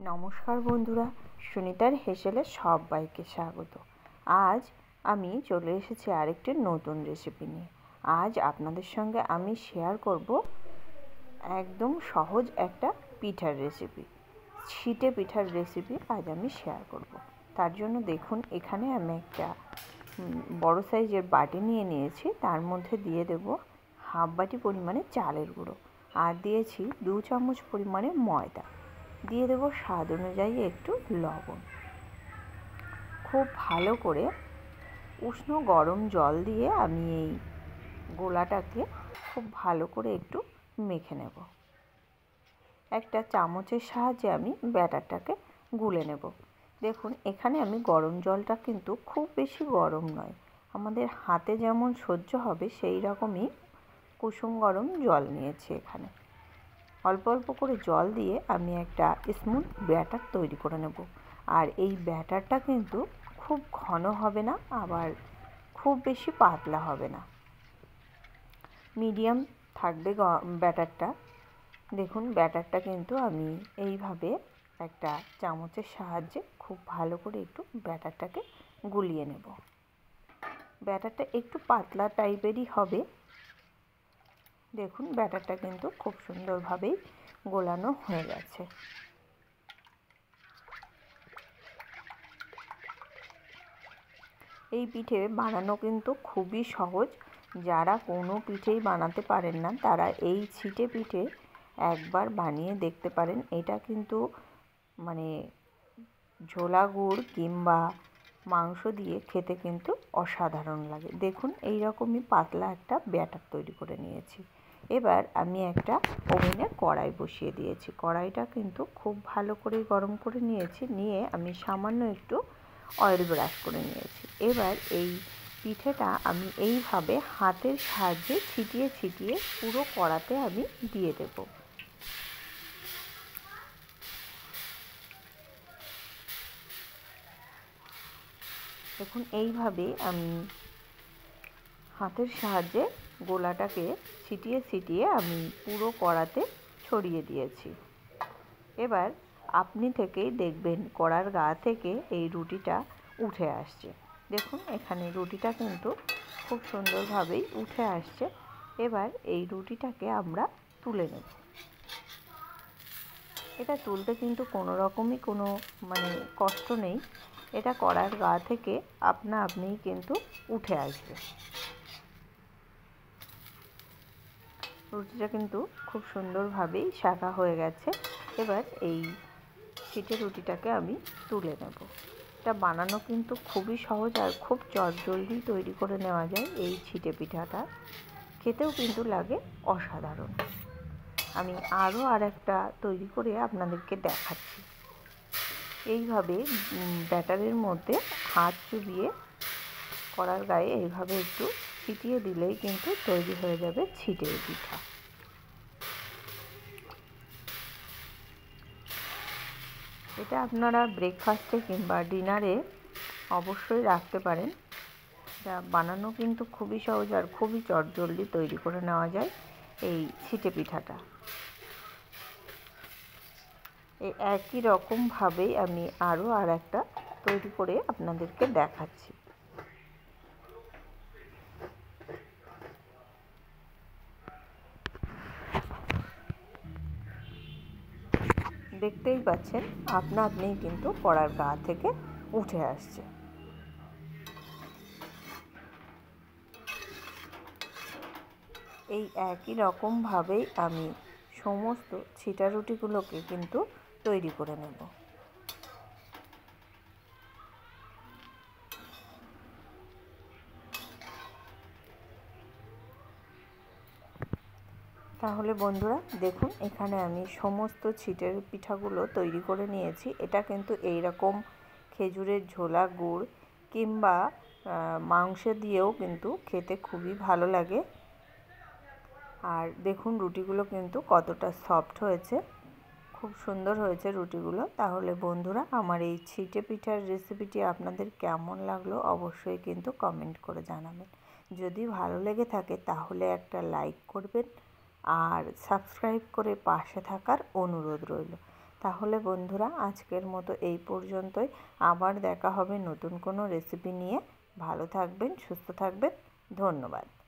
নমস্কার বন্ধুরা, সুনিতার হেসেলে সবাইকে স্বাগত। আজ আমি চলে এসেছি আরেকটি নতুন রেসিপি নিয়ে। আজ আপনাদের সঙ্গে আমি শেয়ার করব একদম সহজ একটা পিঠার রেসিপি, ছিটে পিঠার রেসিপি আজ আমি শেয়ার করব। তার জন্য দেখুন, এখানে আমি একটা বড় সাইজের বাটি নিয়েছি। তার মধ্যে দিয়ে দেব হাফ বাটি পরিমাণে চালের গুঁড়ো, আর দিয়েছি 2 চামচ পরিমাণে ময়দা, দিয়ে দেবো স্বাদ অনুযায়ী একটু লবণ। খুব ভালো করে উষ্ণ গরম জল দিয়ে আমি এই গোলাটাকে খুব ভালো করে একটু মেখে নেব। একটা চামচের সাহায্যে আমি ব্যাটারটাকে গুলে নেব। দেখুন, এখানে আমি গরম জলটা কিন্তু খুব বেশি গরম নয়, আমাদের হাতে যেমন সহ্য হবে সেই রকমই কুসুম গরম জল নিয়েছি। এখানে অল্প অল্প করে জল দিয়ে আমি একটা স্মুথ ব্যাটার তৈরি করে নেব। আর এই ব্যাটারটা কিন্তু খুব ঘন হবে না, আবার খুব বেশি পাতলা হবে না, মিডিয়াম থাকবে ব্যাটারটা। দেখুন, ব্যাটারটা কিন্তু আমি এইভাবে একটা চামচের সাহায্যে খুব ভালো করে একটু ব্যাটারটাকে গুলিয়ে নেব। ব্যাটারটা একটু পাতলা টাইপেরই হবে। দেখুন, ব্যাটারটা কিন্তু খুব সুন্দরভাবেই গোলানো হয়ে গেছে। এই পিঠে বানানো কিন্তু খুবই সহজ। যারা কোনো পিঠেই বানাতে পারেন না, তারা এই ছিটে পিঠে একবার বানিয়ে দেখতে পারেন। এটা কিন্তু মানে ঝোলা গুড় কিংবা মাংস দিয়ে খেতে কিন্তু অসাধারণ লাগে। দেখুন, এই রকমই পাতলা একটা ব্যাটার তৈরি করে নিয়েছি। এবার আমি একটা ওভেনে কড়াই বসিয়ে দিয়েছি। কড়াইটা কিন্তু খুব ভালো করে গরম করে নিয়েছি, নিয়ে আমি সামান্য একটু অয়েল ব্রাশ করে নিয়েছি। এবার এই পিঠেটা আমি এইভাবে হাতের সাহায্যে ছিটিয়ে ছিটিয়ে পুরো কড়াতে আমি দিয়ে দেব। দেখুন, এইভাবে আমি হাতের সাহায্যে গোলাটাকে ছিটিয়ে ছিটিয়ে আমি পুরো কড়াতে ছড়িয়ে দিয়েছি। এবার আপনি থেকেই দেখবেন কড়ার গা থেকে এই রুটিটা উঠে আসছে। দেখুন, এখানে রুটিটা কিন্তু খুব সুন্দরভাবেই উঠে আসছে। এবার এই রুটিটাকে আমরা তুলে নেব। এটা তুলতে কিন্তু কোনো রকমই কোনো কষ্ট নেই। এটা কড়ার গা থেকে আপনা আপনিই কিন্তু উঠে আসবে। রুটিটা কিন্তু খুব সুন্দরভাবেই শাঁকা হয়ে গেছে। এবার এই ছিটে রুটিটাকে আমি তুলে নেব। এটা বানানো কিন্তু খুবই সহজ, আর খুব চটজলদি তৈরি করে নেওয়া যায়। এই ছিটে পিঠাটা খেতেও কিন্তু লাগে অসাধারণ। আমি আরও একটা তৈরি করে আপনাদেরকে দেখাচ্ছি। এইভাবে ব্যাটারের মধ্যে হাত চুবিয়ে কড়ার গায়ে এইভাবে একটু ছিটিয়ে দিলেই কিন্তু তৈরি হয়ে যাবে ছিটে পিঠা। এটা আপনারা ব্রেকফাস্টে কিংবা ডিনারে অবশ্যই রাখতে পারেন। এটা বানানো কিন্তু খুবই সহজ, আর খুবই চটজলদি তৈরি করে নেওয়া যায় এই ছিটে পিঠাটা। এই একই রকমভাবেই আমি আরও একটা তৈরি করে আপনাদেরকে দেখাচ্ছি। দেখতেই পাচ্ছেন, আপনা আপনিই কিন্তু কড়ার গা থেকে উঠে আসছে। এই একই রকমভাবেই আমি সমস্ত ছিটা রুটিগুলোকে কিন্তু তৈরি করে নেব। তাহলে বন্ধুরা দেখুন, এখানে আমি সমস্ত ছিটের পিঠাগুলো তৈরি করে নিয়েছি। এটা কিন্তু এই রকম খেজুরের ঝোলা গুড় কিংবা মাংস দিয়েও কিন্তু খেতে খুবই ভালো লাগে। আর দেখুন, রুটিগুলো কিন্তু কতটা সফট হয়েছে, খুব সুন্দর হয়েছে রুটিগুলো। তাহলে বন্ধুরা, আমার এই ছিটে পিঠার রেসিপিটি আপনাদের কেমন লাগলো অবশ্যই কিন্তু কমেন্ট করে জানাবেন। যদি ভালো লেগে থাকে তাহলে একটা লাইক করবেন, আর সাবস্ক্রাইব করে পাশে থাকার অনুরোধ রইল। তাহলে বন্ধুরা আজকের মতো এই পর্যন্তই। আবার দেখা হবে নতুন কোনো রেসিপি নিয়ে। ভালো থাকবেন, সুস্থ থাকবেন। ধন্যবাদ।